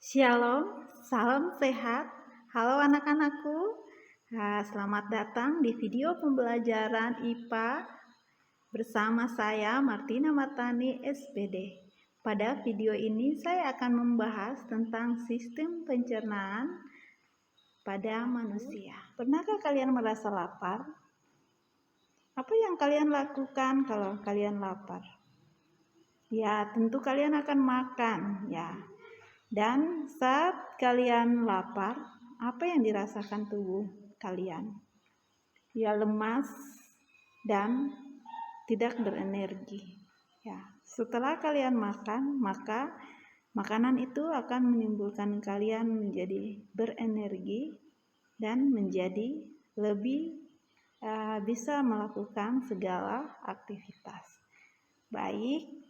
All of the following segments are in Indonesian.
Shalom, salam sehat. Halo anak-anakku. Selamat datang di video pembelajaran IPA bersama saya Martina Martani SPD. Pada video ini saya akan membahas tentang sistem pencernaan pada manusia. Pernahkah kalian merasa lapar? Apa yang kalian lakukan kalau kalian lapar? Ya, tentu kalian akan makan, ya. Dan saat kalian lapar, apa yang dirasakan tubuh kalian? Ya, lemas dan tidak berenergi. Ya, setelah kalian makan, maka makanan itu akan menimbulkan kalian menjadi berenergi dan menjadi lebih bisa melakukan segala aktivitas. Baik.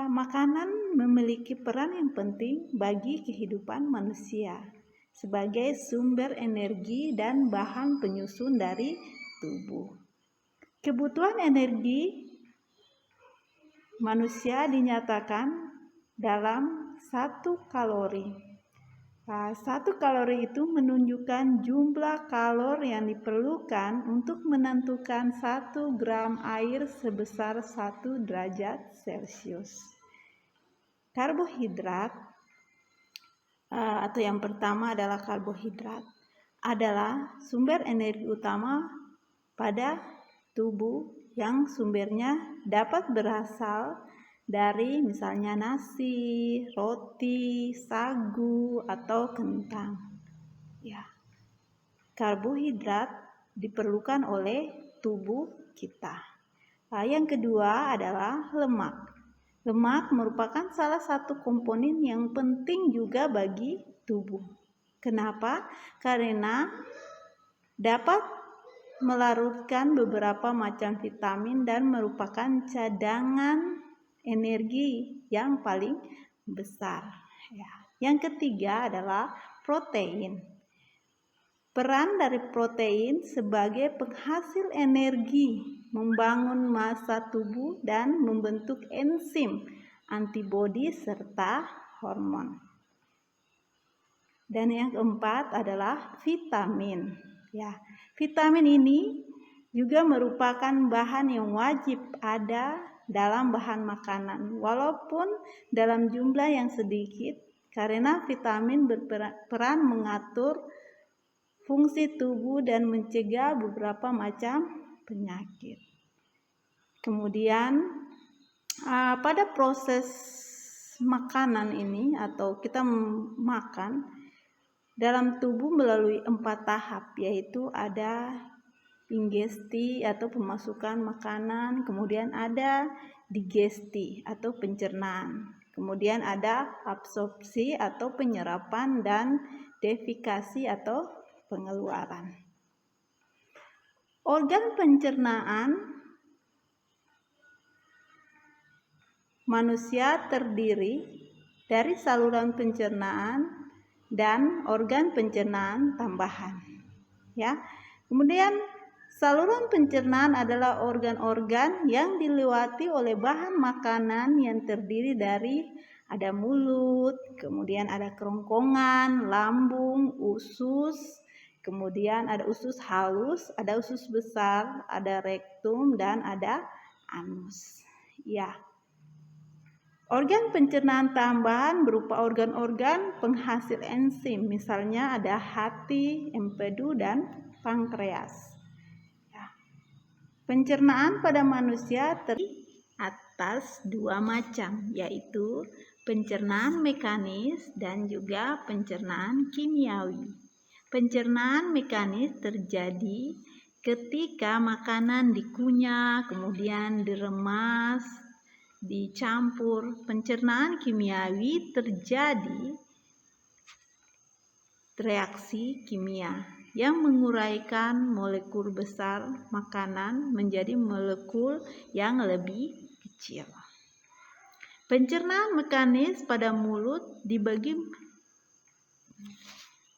Makanan memiliki peran yang penting bagi kehidupan manusia sebagai sumber energi dan bahan penyusun dari tubuh. Kebutuhan energi manusia dinyatakan dalam 1 kalori. 1 kalori itu menunjukkan jumlah kalori yang diperlukan untuk menentukan 1 gram air sebesar 1 derajat Celcius. Karbohidrat atau yang pertama adalah karbohidrat adalah sumber energi utama pada tubuh yang sumbernya dapat berasal dari misalnya nasi, roti, sagu, atau kentang. Ya. Karbohidrat diperlukan oleh tubuh kita. Yang kedua adalah lemak. Lemak merupakan salah satu komponen yang penting juga bagi tubuh. Kenapa? Karena dapat melarutkan beberapa macam vitamin dan merupakan cadangan energi yang paling besar. Ya. Yang ketiga adalah protein. Peran dari protein sebagai penghasil energi, membangun massa tubuh dan membentuk enzim, antibodi serta hormon. Dan yang keempat adalah vitamin. Ya, vitamin ini juga merupakan bahan yang wajib ada dalam bahan makanan, walaupun dalam jumlah yang sedikit, karena vitamin berperan mengatur fungsi tubuh dan mencegah beberapa macam penyakit. Kemudian pada proses makanan ini atau kita makan dalam tubuh melalui 4 tahap, yaitu ada ingesti atau pemasukan makanan, kemudian ada digesti atau pencernaan, kemudian ada absorpsi atau penyerapan, dan defikasi atau pengeluaran. Organ pencernaan manusia terdiri dari saluran pencernaan dan organ pencernaan tambahan. Ya. Kemudian saluran pencernaan adalah organ-organ yang dilewati oleh bahan makanan yang terdiri dari ada mulut, kemudian ada kerongkongan, lambung, usus, kemudian ada usus halus, ada usus besar, ada rektum, dan ada anus. Ya. Organ pencernaan tambahan berupa organ-organ penghasil enzim, misalnya ada hati, empedu, dan pankreas. Pencernaan pada manusia terdiri atas 2 macam, yaitu pencernaan mekanis dan juga pencernaan kimiawi. Pencernaan mekanis terjadi ketika makanan dikunyah, kemudian diremas, dicampur. Pencernaan kimiawi terjadi reaksi kimia yang menguraikan molekul besar makanan menjadi molekul yang lebih kecil. Pencernaan mekanis pada mulut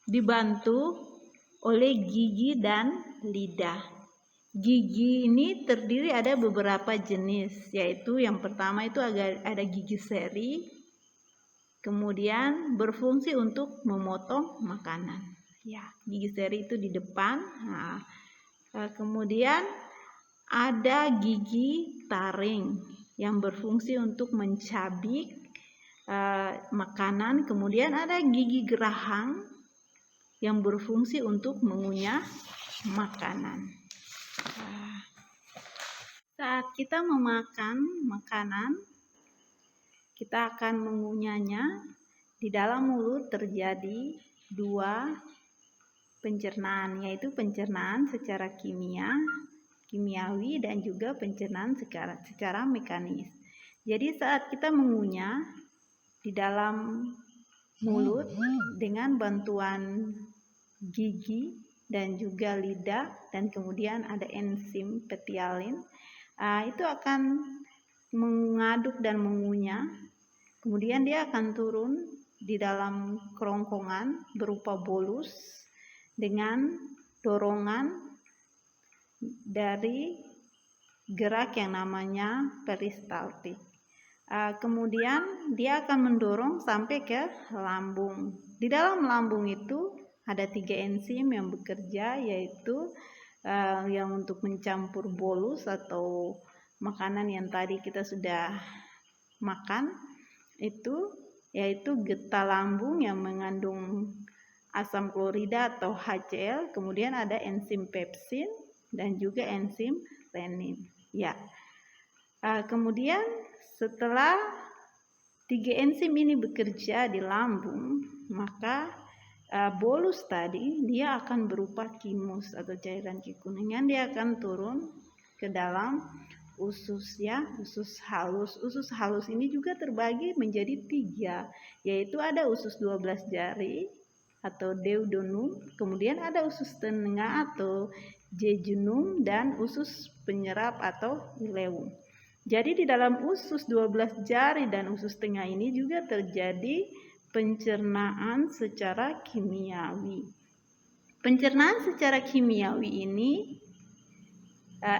dibantu oleh gigi dan lidah. Gigi ini terdiri ada beberapa jenis, yaitu yang pertama itu ada gigi seri, Kemudian berfungsi untuk memotong makanan. Ya, gigi seri itu di depan. Nah, kemudian ada gigi taring yang berfungsi untuk mencabik makanan. Kemudian ada gigi geraham yang berfungsi untuk mengunyah makanan. Saat kita memakan makanan, kita akan mengunyahnya. Di dalam mulut terjadi dua pencernaan, yaitu pencernaan secara kimiawi dan juga pencernaan secara mekanis. Jadi saat kita mengunyah di dalam mulut dengan bantuan gigi dan juga lidah, dan kemudian ada enzim petialin, itu akan mengaduk dan mengunyah. Kemudian dia akan turun di dalam kerongkongan berupa bolus dengan dorongan dari gerak yang namanya peristaltik. Kemudian dia akan mendorong sampai ke lambung. Di dalam lambung itu ada 3 enzim yang bekerja, yaitu yang untuk mencampur bolus atau makanan yang tadi kita sudah makan itu, yaitu getah lambung yang mengandung asam klorida atau HCl. Kemudian ada enzim pepsin dan juga enzim renin. Ya. Kemudian setelah 3 enzim ini bekerja di lambung, maka bolus tadi dia akan berupa kimus atau cairan kekuningan. Dia akan turun ke dalam usus, ya, usus halus. Usus halus ini juga terbagi menjadi 3, yaitu ada usus 12 jari atau duodenum, kemudian ada usus tengah atau jejunum, dan usus penyerap atau ileum. Jadi di dalam usus 12 jari dan usus tengah ini juga terjadi pencernaan secara kimiawi. Pencernaan secara kimiawi ini,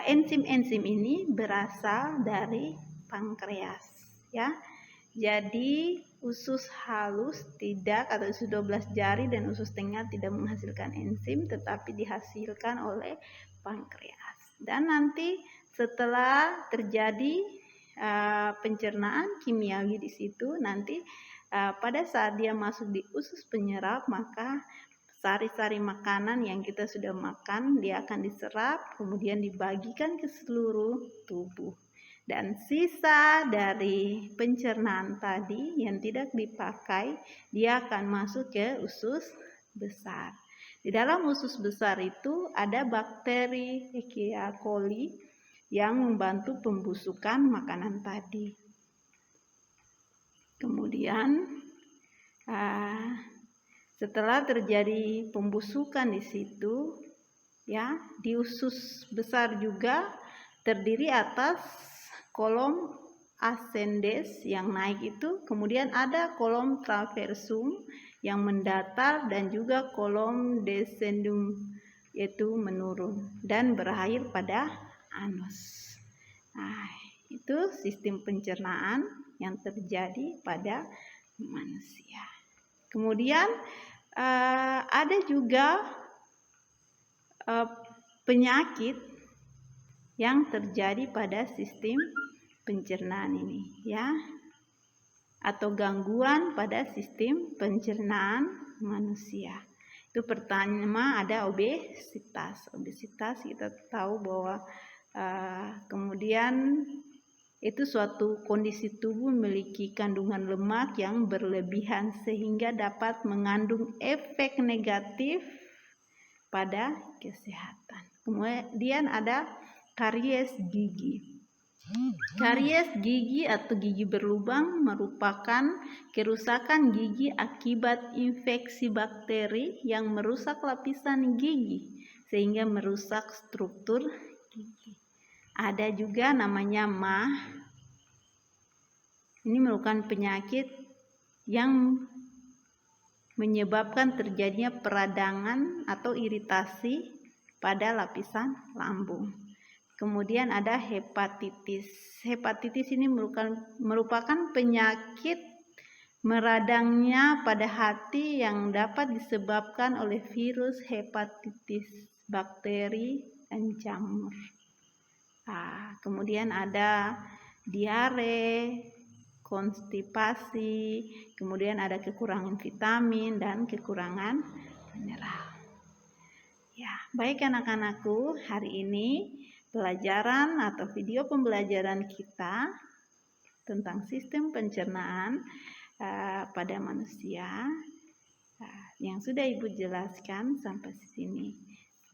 enzim-enzim ini berasal dari pankreas, ya. Jadi usus halus tidak, atau usus 12 jari dan usus tengah tidak menghasilkan enzim, tetapi dihasilkan oleh pankreas. Dan nanti setelah terjadi pencernaan kimiawi di situ, nanti pada saat dia masuk di usus penyerap, maka sari-sari makanan yang kita sudah makan dia akan diserap, kemudian dibagikan ke seluruh tubuh. Dan sisa dari pencernaan tadi yang tidak dipakai, dia akan masuk ke usus besar. Di dalam usus besar itu ada bakteri Escherichia coli yang membantu pembusukan makanan tadi. Kemudian setelah terjadi pembusukan di situ, ya, di usus besar juga terdiri atas kolom ascendens yang naik itu, kemudian ada kolom transversum yang mendatar, dan juga kolom descendum yaitu menurun dan berakhir pada anus. Nah, itu sistem pencernaan yang terjadi pada manusia. Kemudian ada juga penyakit yang terjadi pada sistem pencernaan ini, ya, atau gangguan pada sistem pencernaan manusia. Itu pertama ada obesitas. Obesitas kita tahu bahwa kemudian itu suatu kondisi tubuh memiliki kandungan lemak yang berlebihan sehingga dapat mengandung efek negatif pada kesehatan. Kemudian ada karies gigi. Karies gigi atau gigi berlubang merupakan kerusakan gigi akibat infeksi bakteri yang merusak lapisan gigi sehingga merusak struktur gigi. Ada juga namanya MAH. Ini merupakan penyakit yang menyebabkan terjadinya peradangan atau iritasi pada lapisan lambung. Kemudian ada hepatitis. Hepatitis ini merupakan penyakit meradangnya pada hati yang dapat disebabkan oleh virus, hepatitis, bakteri, dan jamur. Kemudian ada diare, konstipasi, kemudian ada kekurangan vitamin dan kekurangan mineral. Ya, baik anak-anakku, hari ini pelajaran atau video pembelajaran kita tentang sistem pencernaan pada manusia yang sudah Ibu jelaskan sampai sini.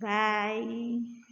Bye.